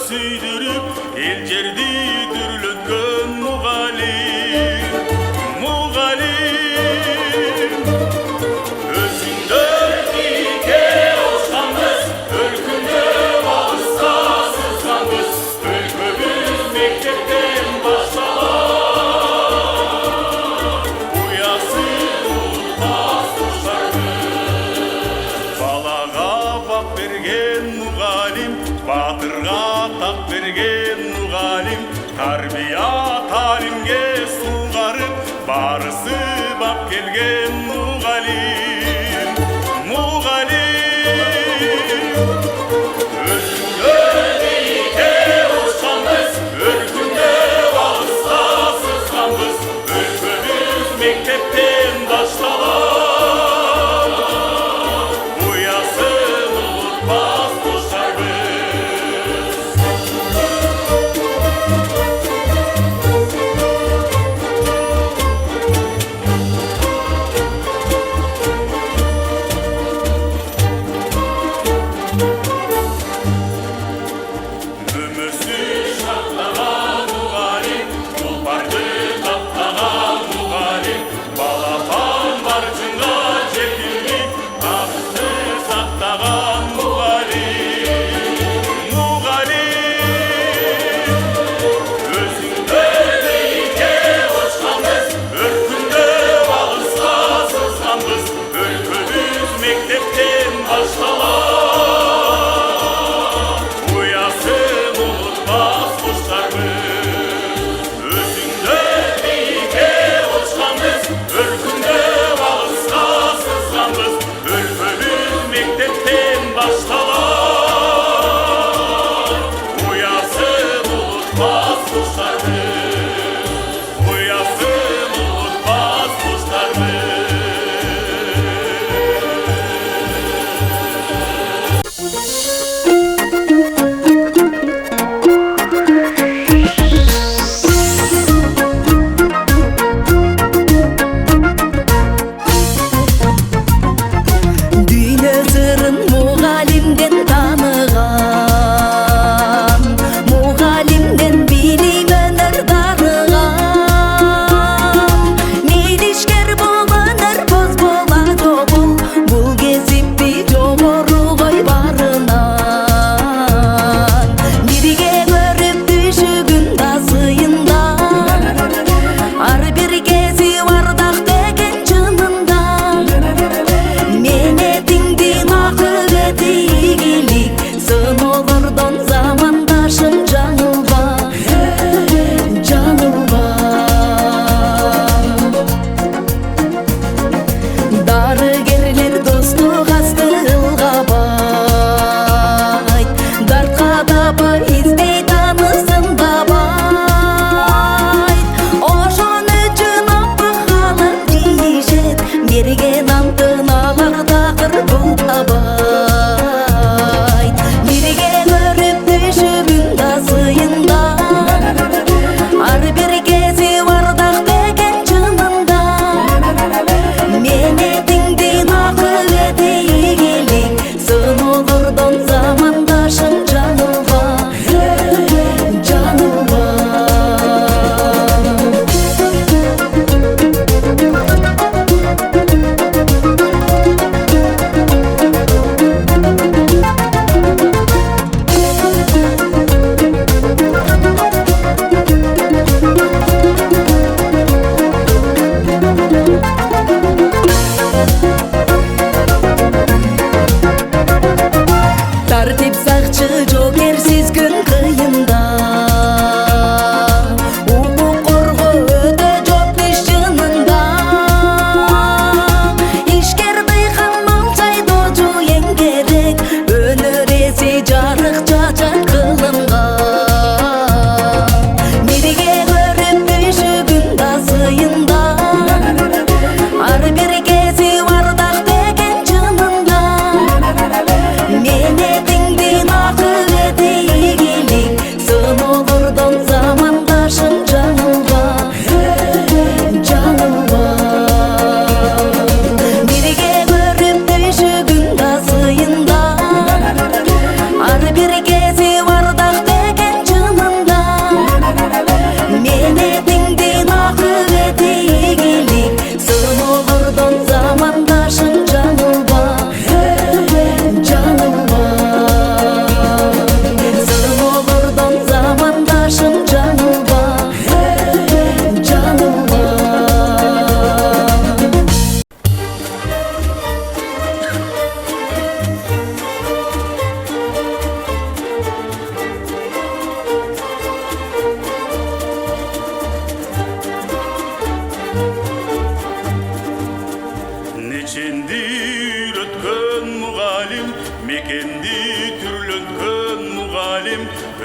süydürüp el жерди дүрлөткөн мугалим, мугалим. Өзүңдөр бике ошканбыз, өлкөндө алыска сызганбыз, өлкөбүз мектептен башталат. Уясы улутпас куштарбыз. Балага бак берген мугалим, батырга так берген мугалим, тарбия талимге сугарып, барысы бак келген мугалим, мугалим. Өзүңдөр бике ошканбыз, өлкөндө алыска сызганбыз, өлкөбүз мектептен башталат. Уясын улутпас куштарбыз.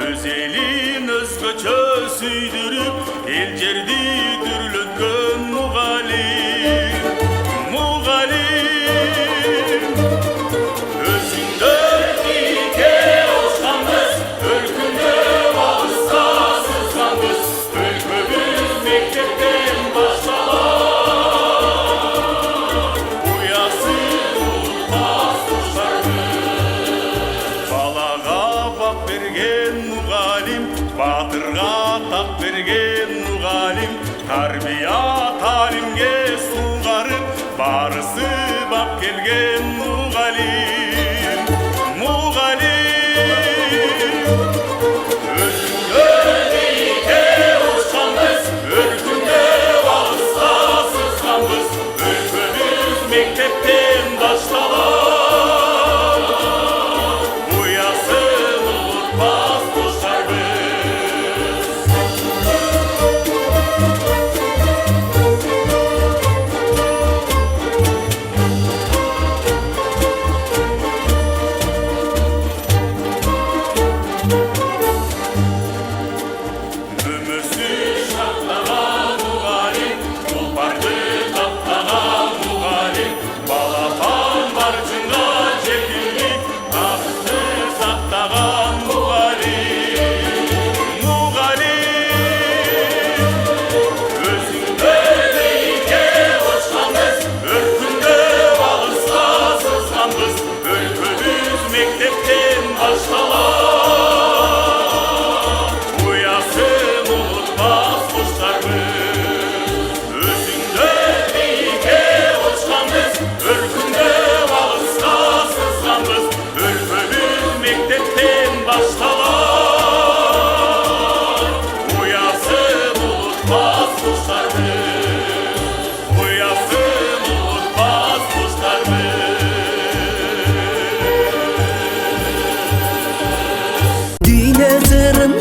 Öz elin özgöçө süydürüp, el жерди дүрлөткөн мугалим. Мугалим, өзүңдөр бике ошканбыз, өлкөндө алыска сызганбыз, өлкөбүз мектептен башталат. Уясы улутпас куштарбыз. Балага бак берген мугалим, батырга так берген мугалим, тарбия талимге сугарып, барысы бак келген мугалим. Мугалим, өзүңдөр бике ошканбыз, өлкөндө алыска сызганбыз, өлкөбүз мектептен башталат. Уясын улутпас куштарбыз. Өмүрсүз шактаган мугалим, улпарды таптаган мугалим, балапан барчынга жетирлик багытты сактаган мугалим. Мугалим, өзүңдөр бике ошканбыз, өлкөндө алыска сызганбыз, өлкөбүз мектептен башталат. Уясын улутпас куштарбыз. Өзүңдөр бике ошканбыз, өлкөндө алыска сызганбыз, өлкөбүз мектептен башталат. Уясын улутпас куштарбыз. Уясын улутпас куштарбыз. Dünya zırın